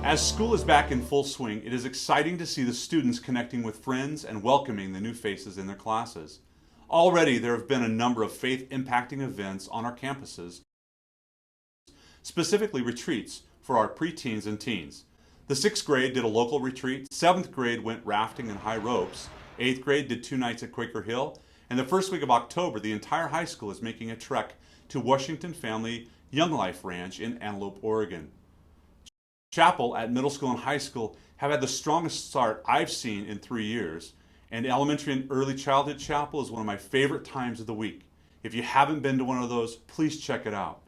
As school is back in full swing, it is exciting to see the students connecting with friends and welcoming the new faces in their classes. Already, there have been a number of faith-impacting events on our campuses, specifically retreats for our preteens and teens. The 6th grade did a local retreat, 7th grade went rafting in high ropes, 8th grade did 2 nights at Quaker Hill, and the first week of October, the entire high school is making a trek to Washington Family Young Life Ranch in Antelope, Oregon. Chapel at middle school and high school have had the strongest start I've seen in 3 years, and elementary and early childhood chapel is one of my favorite times of the week. If you haven't been to one of those, please check it out.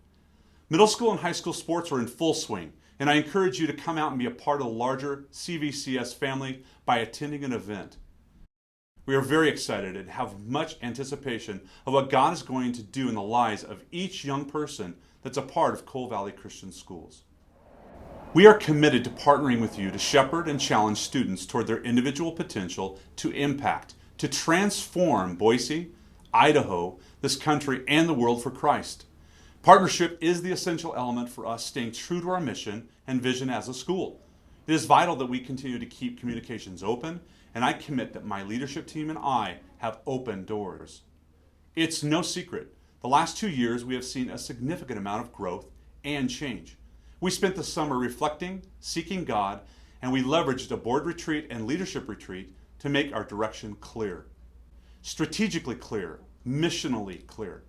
Middle school and high school sports are in full swing, and I encourage you to come out and be a part of the larger CVCS family by attending an event. We are very excited and have much anticipation of what God is going to do in the lives of each young person that's a part of Coal Valley Christian Schools. We are committed to partnering with you to shepherd and challenge students toward their individual potential to impact, to transform Boise, Idaho, this country, and the world for Christ. Partnership is the essential element for us staying true to our mission and vision as a school. It is vital that we continue to keep communications open, and I commit that my leadership team and I have open doors. It's no secret. The last 2 years, we have seen a significant amount of growth and change. We spent the summer reflecting, seeking God, and we leveraged a board retreat and leadership retreat to make our direction clear. Strategically clear, missionally clear.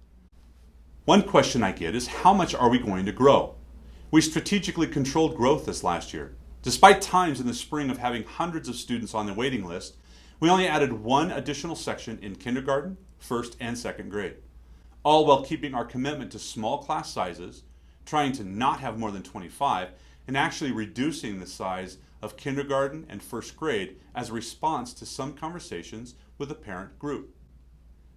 One question I get is, how much are we going to grow? We strategically controlled growth this last year. Despite times in the spring of having hundreds of students on the waiting list, we only added 1 additional section in kindergarten, 1st and 2nd grade, all while keeping our commitment to small class sizes, trying to not have more than 25, and actually reducing the size of kindergarten and 1st grade as a response to some conversations with the parent group.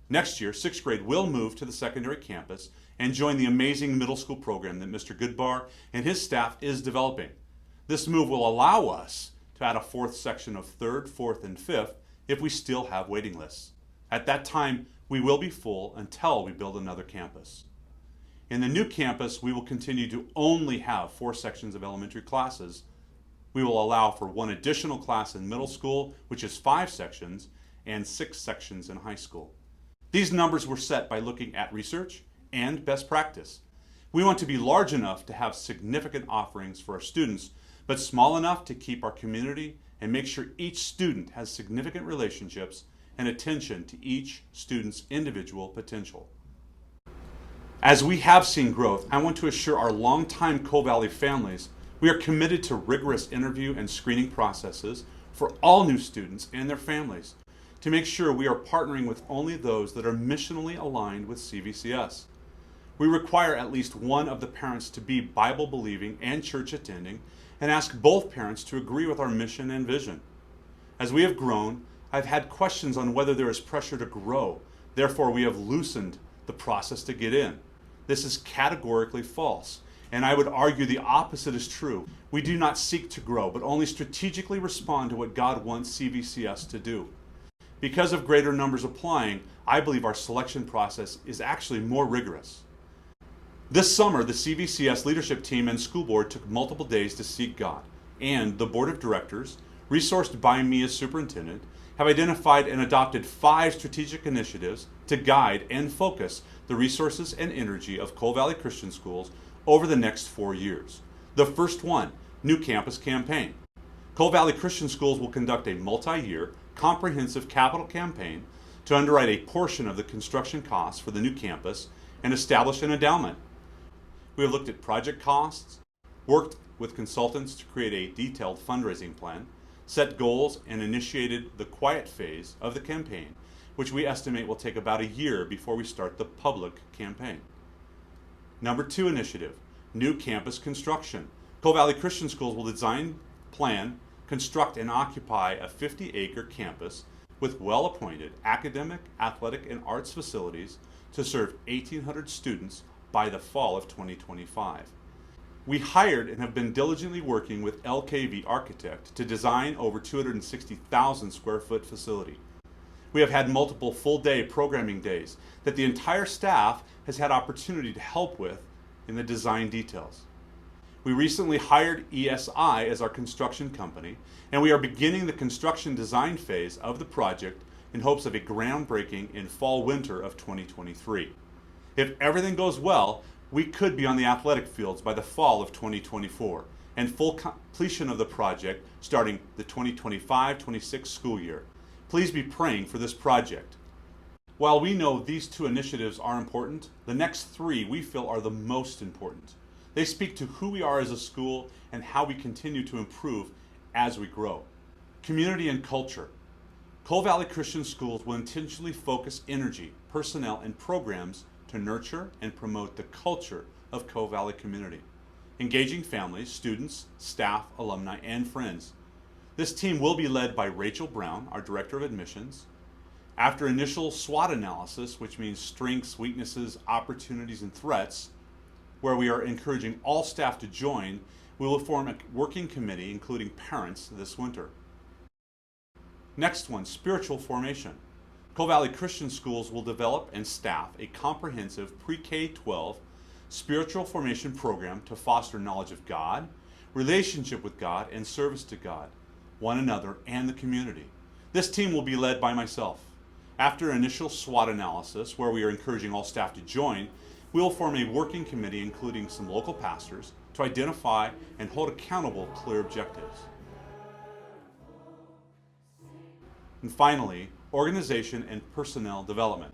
Next year, 6th grade will move to the secondary campus and join the amazing middle school program that Mr. Goodbar and his staff is developing. This move will allow us to add a 4th section of 3rd, 4th, and 5th if we still have waiting lists. At that time, we will be full until we build another campus. In the new campus, we will continue to only have 4 sections of elementary classes. We will allow for 1 additional class in middle school, which is 5 sections, and 6 sections in high school. These numbers were set by looking at research and best practice. We want to be large enough to have significant offerings for our students, but small enough to keep our community and make sure each student has significant relationships and attention to each student's individual potential. As we have seen growth, I want to assure our longtime Coal Valley families we are committed to rigorous interview and screening processes for all new students and their families to make sure we are partnering with only those that are missionally aligned with CVCS. We require at least one of the parents to be Bible-believing and church-attending and ask both parents to agree with our mission and vision. As we have grown, I've had questions on whether there is pressure to grow. Therefore, we have loosened the process to get in. This is categorically false, and I would argue the opposite is true. We do not seek to grow, but only strategically respond to what God wants CVCS to do. Because of greater numbers applying, I believe our selection process is actually more rigorous. This summer, the CVCS leadership team and school board took multiple days to seek God, and the board of directors, resourced by me as superintendent, have identified and adopted 5 strategic initiatives to guide and focus the resources and energy of Coal Valley Christian Schools over the next 4 years. The first one, New Campus Campaign. Coal Valley Christian Schools will conduct a multi-year, comprehensive capital campaign to underwrite a portion of the construction costs for the new campus and establish an endowment. We have looked at project costs, worked with consultants to create a detailed fundraising plan, set goals, and initiated the quiet phase of the campaign, which we estimate will take about a year before we start the public campaign. Number 2 initiative, New Campus Construction. Coal Valley Christian Schools will design, plan, construct, and occupy a 50-acre campus with well-appointed academic, athletic, and arts facilities to serve 1,800 students by the fall of 2025. We hired and have been diligently working with LKV Architect to design over 260,000 square foot facility. We have had multiple full-day programming days that the entire staff has had opportunity to help with in the design details. We recently hired ESI as our construction company, and we are beginning the construction design phase of the project in hopes of a groundbreaking in fall-winter of 2023. If everything goes well, we could be on the athletic fields by the fall of 2024, and full completion of the project starting the 2025-26 school year. Please be praying for this project. While we know these two initiatives are important, the next three we feel are the most important. They speak to who we are as a school and how we continue to improve as we grow. Community and culture. Coal Valley Christian Schools will intentionally focus energy, personnel, and programs to nurture and promote the culture of Coal Valley community, engaging families, students, staff, alumni, and friends. This team will be led by Rachel Brown, our Director of Admissions. After initial SWOT analysis, which means strengths, weaknesses, opportunities, and threats, where we are encouraging all staff to join, we will form a working committee including parents this winter. Next one, spiritual formation. Coal Valley Christian Schools will develop and staff a comprehensive pre-K-12 spiritual formation program to foster knowledge of God, relationship with God, and service to God, one another, and the community. This team will be led by myself. After initial SWOT analysis, where we are encouraging all staff to join, we will form a working committee including some local pastors to identify and hold accountable clear objectives. And finally, organization and personnel development.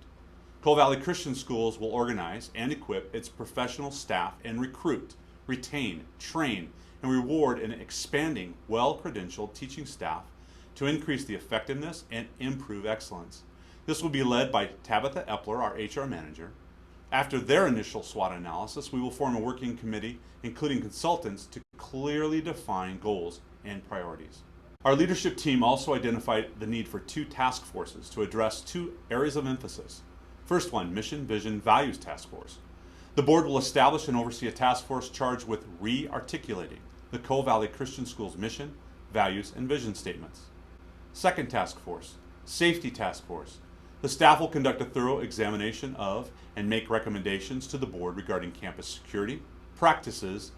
Coal Valley Christian Schools will organize and equip its professional staff and recruit, retain, train, and reward an expanding, well-credentialed teaching staff to increase the effectiveness and improve excellence. This will be led by Tabitha Epler, our HR manager. After their initial SWOT analysis, we will form a working committee, including consultants, to clearly define goals and priorities. Our leadership team also identified the need for 2 task forces to address 2 areas of emphasis. First one, Mission, Vision, Values Task Force. The board will establish and oversee a task force charged with re-articulating the Coal Valley Christian Schools mission, values, and vision statements. Second task force, Safety Task Force. The staff will conduct a thorough examination of and make recommendations to the board regarding campus security, practices,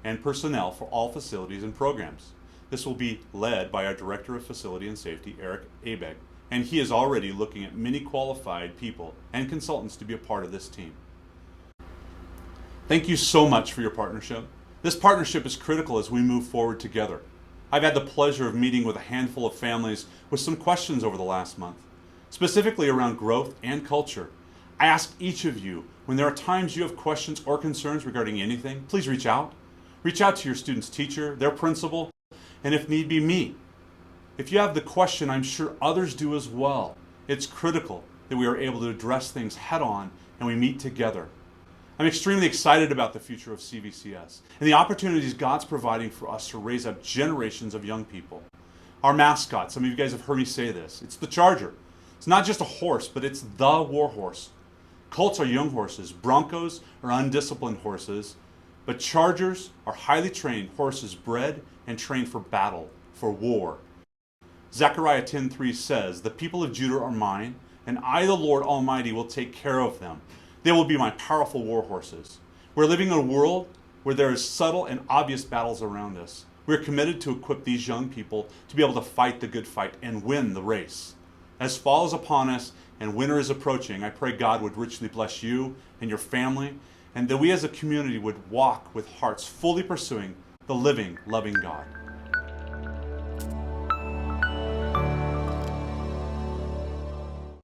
and personnel for all facilities and programs. This will be led by our Director of Facility and Safety, Eric Abeg, and he is already looking at many qualified people and consultants to be a part of this team. Thank you so much for your partnership. This partnership is critical as we move forward together. I've had the pleasure of meeting with a handful of families with some questions over the last month, specifically around growth and culture. I ask each of you, when there are times you have questions or concerns regarding anything, please reach out. Reach out to your student's teacher, their principal, and if need be, me. If you have the question, I'm sure others do as well. It's critical that we are able to address things head on and we meet together. I'm extremely excited about the future of CVCS and the opportunities God's providing for us to raise up generations of young people. Our mascot, some of you guys have heard me say this, it's the Charger. It's not just a horse, but it's the war horse. Colts are young horses, Broncos are undisciplined horses, but Chargers are highly trained horses bred and trained for battle, for war. Zechariah 10:3 says, "The people of Judah are mine, and I, the Lord Almighty, will take care of them. They will be my powerful war horses." We're living in a world where there is subtle and obvious battles around us. We're committed to equip these young people to be able to fight the good fight and win the race. As fall is upon us and winter is approaching, I pray God would richly bless you and your family, and that we as a community would walk with hearts fully pursuing the living, loving God.